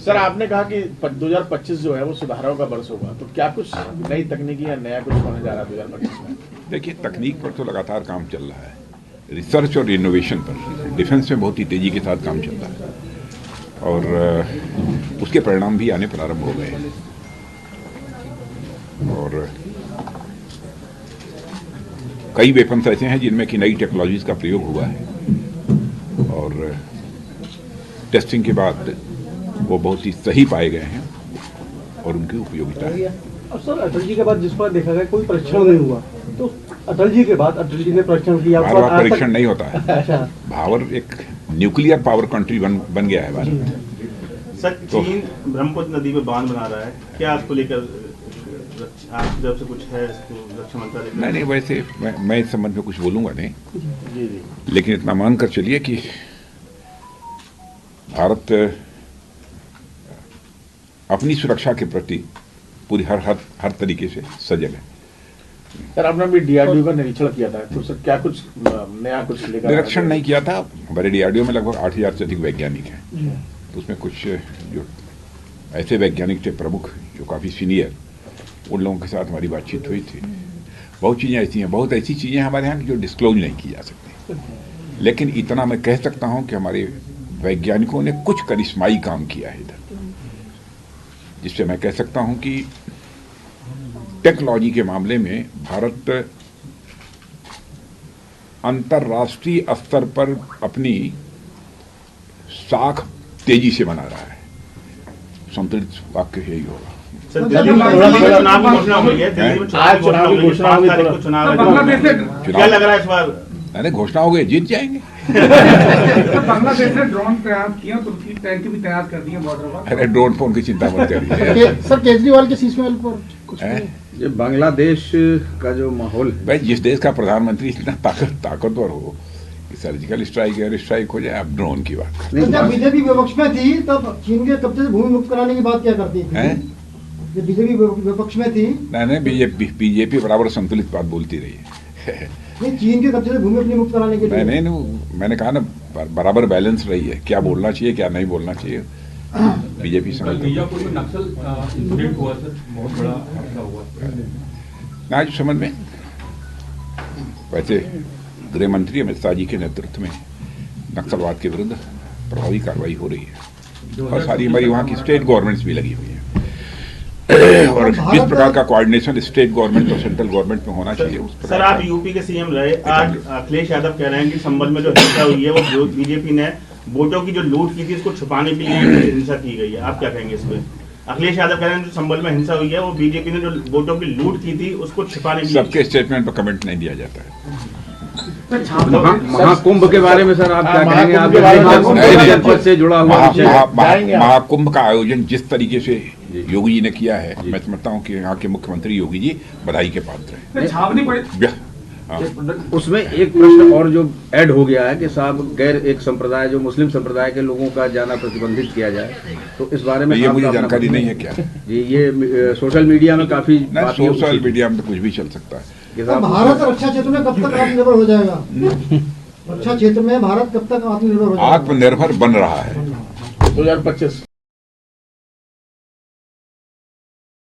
Sir आपने कहा कि 2025 जो है वो सुधारों का वर्ष होगा, तो क्या कुछ नई तकनीकी या नया कुछ होने जा रहा है 2025 में? देखिए, तकनीक पर तो लगातार काम चल रहा है, रिसर्च और इनोवेशन पर डिफेंस में बहुत ही तेजी के साथ काम चल रहा है और उसके परिणाम भी आने प्रारंभ हो गए हैं। और कई वेपन्स ऐसे हैं जिनमें कि नई टेक्नोलॉजीज का प्रयोग हुआ है और टेस्टिंग के बाद वो बहुत ही सही पाए गए हैं और उनकी उपयोगिता है। अब सर, अटल जी के बाद जिस पर देखा गया कोई परीक्षण नहीं हुआ, तो अटल जी के बाद अटल जी ने परीक्षण किया। बार परीक्षण नहीं होता है। अच्छा, भारत एक न्यूक्लियर पावर कंट्री बन गया है भारत। सर, चीन ब्रह्मपुत्र नदी में बांध बना रहा है, क्या आपको लेकर आपकी तरफ से कुछ है इसको रक्षा मंत्रालय? नहीं, वैसे मैं इस संबंध में कुछ बोलूंगा नहीं, लेकिन इतना मानकर चलिए कि भारत अपनी सुरक्षा के प्रति पूरी हर तरीके से सजग है। सर आपने भी डीआरडीओ का निरीक्षण किया था, तो सर क्या कुछ नया कुछ लेकर? निरीक्षण नहीं किया था। हमारे डीआरडीओ में लगभग 8000 से अधिक वैज्ञानिक हैं, तो उसमें कुछ जो ऐसे वैज्ञानिक थे प्रमुख जो काफ़ी सीनियर, उन लोगों के साथ हमारी बातचीत हुई थी। बहुत चीज़ें ऐसी हैं, बहुत ऐसी चीज़ें हमारे यहाँ जो डिस्क्लोज नहीं की जा सकती, लेकिन इतना मैं कह सकता हूँ कि हमारे वैज्ञानिकों ने कुछ करिश्माई काम किया है इधर, जिससे मैं कह सकता हूँ कि टेक्नोलॉजी के मामले में भारत अंतर्राष्ट्रीय स्तर पर अपनी साख तेजी से बना रहा है। संतुलित वाक्य यही होगा। सर, दिल्ली में चुनाव की घोषणा हुई है, दिल्ली में चुनाव की घोषणा हुई, 5 तारीख को चुनाव है, क्या लग रहा है इस बार? अरे घोषणा हो गई, जीत जाएंगे। बांग्लादेश ने ड्रोन तैयार किया, तुर्की टैंक भी तैयार कर दिए बॉर्डर पर। अरे ड्रोन फोन की चिंता मत करिए। सर केजरीवाल के सीजमेल पर कुछ ये बांग्लादेश का जो माहौल है, भाई जिस देश का प्रधानमंत्री इतना ताकतवर हो कि सर्जिकल स्ट्राइक एयर स्ट्राइक हो जाए, आप ड्रोन की बात करें। जब बीजेपी विपक्ष में थी तब चीन के कब्जे से भूमि मुक्त कराने की बात क्या करती थी? जब बीजेपी विपक्ष में थी, नहीं, बीजेपी बराबर संतुलित बात बोलती रही है। नहीं, चीन के कब्जे से भूमि अपनी मुक्त कराने के लिए नहीं, मैंने कहा ना बराबर बैलेंस रही है, क्या बोलना चाहिए क्या नहीं बोलना चाहिए। बीजेपी बीजापुर में नक्सल इंसिडेंट हुआ सर, बहुत बड़ा हादसा हुआ। आज समझ में वैसे गृह मंत्री अमित शाह जी के नेतृत्व में नक्सलवाद के विरुद्ध प्रभावी कार्रवाई हो रही है और सारी हमारी वहाँ की स्टेट गवर्नमेंट्स भी लगी हुई है और जिस प्रकार का कोऑर्डिनेशन स्टेट गवर्नमेंट और सेंट्रल गवर्नमेंट में होना चाहिए उस प्रकार। सर, आप यूपी के सीएम रहे, आज अखिलेश यादव कह रहे हैं कि संबल में जो हिंसा हुई है वो बीजेपी ने वोटों की जो लूट की थी उसको छुपाने के लिए हिंसा की गई है, आप क्या कहेंगे इस पे? अखिलेश यादव कह रहे हैं जो संबल में हिंसा हुई है वो बीजेपी ने जो वोटों की लूट की थी उसको छुपाने के लिए। सबके स्टेटमेंट पर कमेंट नहीं दिया जाता है। महाकुंभ के बारे में सर आप क्या कहेंगे? आप से जुड़ा हुआ महाकुंभ का आयोजन जिस तरीके से योगी जी ने किया है, मैं समझता हूँ कि यहाँ के मुख्यमंत्री योगी जी बधाई के पात्र हैं। उसमें एक प्रश्न और जो ऐड हो गया है कि साहब गैर एक संप्रदाय जो मुस्लिम संप्रदाय के लोगों का जाना प्रतिबंधित किया जाए, तो इस बारे में ये मुझे जानकारी नहीं है क्या जी। ये सोशल मीडिया में काफी सोशल मीडिया में तो कुछ भी चल सकता है। भारत रक्षा क्षेत्र में कब तक आत्मनिर्भर हो जाएगा? रक्षा क्षेत्र में भारत कब तक आत्मनिर्भर हो जाएगा? आत्मनिर्भर बन रहा है 2025।